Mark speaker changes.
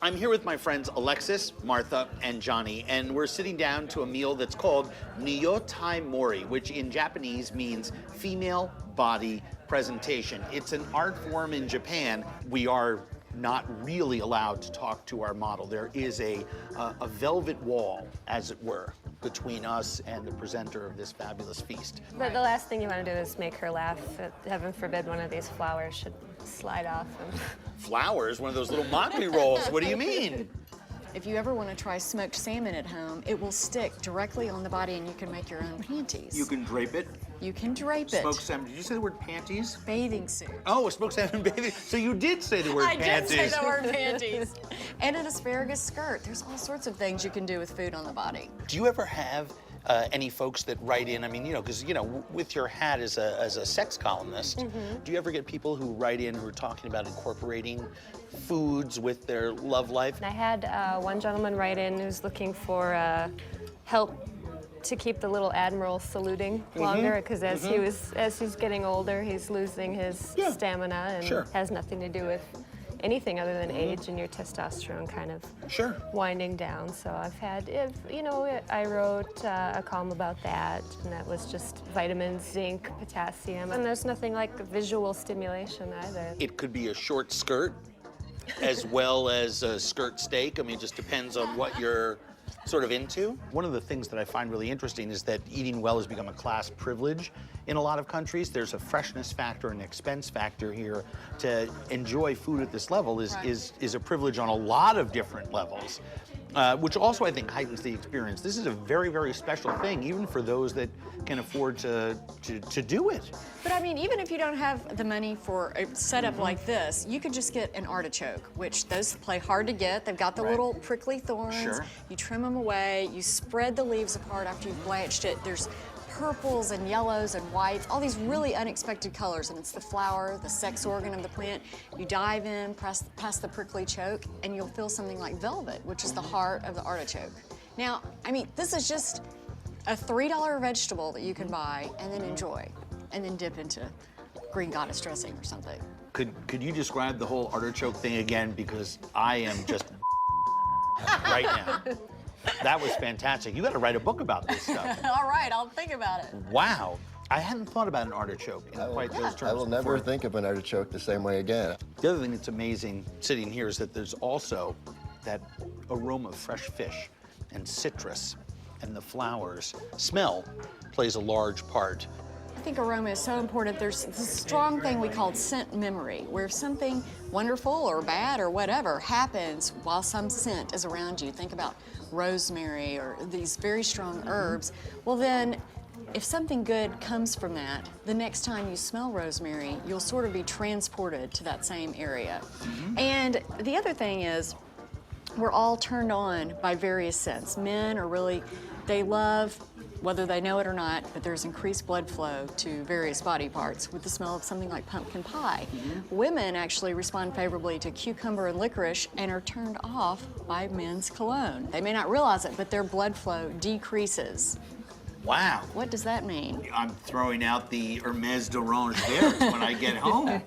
Speaker 1: I'm here with my friends Alexis, Martha, and Johnny, and we're sitting down to a meal that's called Nyotai Mori, which in Japanese means female body presentation. It's an art form in Japan. We are not really allowed to talk to our model. There is a velvet wall, as it were, between us and the presenter of this fabulous feast.
Speaker 2: But the last thing you want to do is make her laugh. Heaven forbid one of these flowers should slide off.
Speaker 1: Flowers? One of those little mockery rolls? What do you mean?
Speaker 3: If you ever want to try smoked salmon at home, it will stick directly on the body and you can make your own panties.
Speaker 1: You can drape it?
Speaker 3: You can drape it.
Speaker 1: Smoked salmon. Did you say the word panties?
Speaker 3: Bathing suit.
Speaker 1: Oh, a smoked salmon bathing. So you did say the word panties.
Speaker 3: I did say the word panties. And an asparagus skirt. There's all sorts of things you can do with food on the body.
Speaker 1: Do you ever have any folks that write in? I mean, because, with your hat as a sex columnist, do you ever get people who write in who are talking about incorporating foods with their love life?
Speaker 2: I had one gentleman write in who's looking for help to keep the little admiral saluting longer, because as he's getting older, he's losing his stamina, and has nothing to do with anything other than age and your testosterone kind of winding down. So I've had, I wrote a column about that, and that was just vitamins, zinc, potassium, and there's nothing like visual stimulation either.
Speaker 1: It could be a short skirt as well as a skirt steak. I mean, it just depends on what you're sort of into. One of the things that I find really interesting is that eating well has become a class privilege in a lot of countries. There's a freshness factor and expense factor here. To enjoy food at this level is a privilege on a lot of different levels, which also I think heightens the experience. This is a very, very special thing, even for those that can afford to do it.
Speaker 3: But I mean, even if you don't have the money for a setup like this, you could just get an artichoke, which those play hard to get. They've got the little prickly thorns. You trim them away, you spread the leaves apart after you've blanched it. There's purples and yellows and whites, all these really unexpected colors, and it's the flower, the sex organ of the plant. You dive in, past the prickly choke, and you'll feel something like velvet, which is the heart of the artichoke. Now, I mean, this is just a $3 vegetable that you can buy and then enjoy, and then dip into green goddess dressing or something.
Speaker 1: Could you describe the whole artichoke thing again? Because I am just right now. That was fantastic. You got to write a book about this stuff.
Speaker 3: All right, I'll think about it.
Speaker 1: Wow. I hadn't thought about an artichoke in quite those terms.
Speaker 4: I will never think of an artichoke the same way again.
Speaker 1: The other thing that's amazing sitting here is that there's also that aroma of fresh fish and citrus and the flowers. Smell plays a large part.
Speaker 3: I think aroma is so important. There's this strong thing we call scent memory, where if something wonderful or bad or whatever happens while some scent is around you, think about rosemary or these very strong herbs, well then, if something good comes from that, the next time you smell rosemary, you'll sort of be transported to that same area. And the other thing is, we're all turned on by various scents. Men are really, they love, whether they know it or not, but there's increased blood flow to various body parts with the smell of something like pumpkin pie. Women actually respond favorably to cucumber and licorice and are turned off by men's cologne. They may not realize it, but their blood flow decreases.
Speaker 1: Wow.
Speaker 3: What does that mean?
Speaker 1: I'm throwing out the Hermès d'Orange Vert when I get home.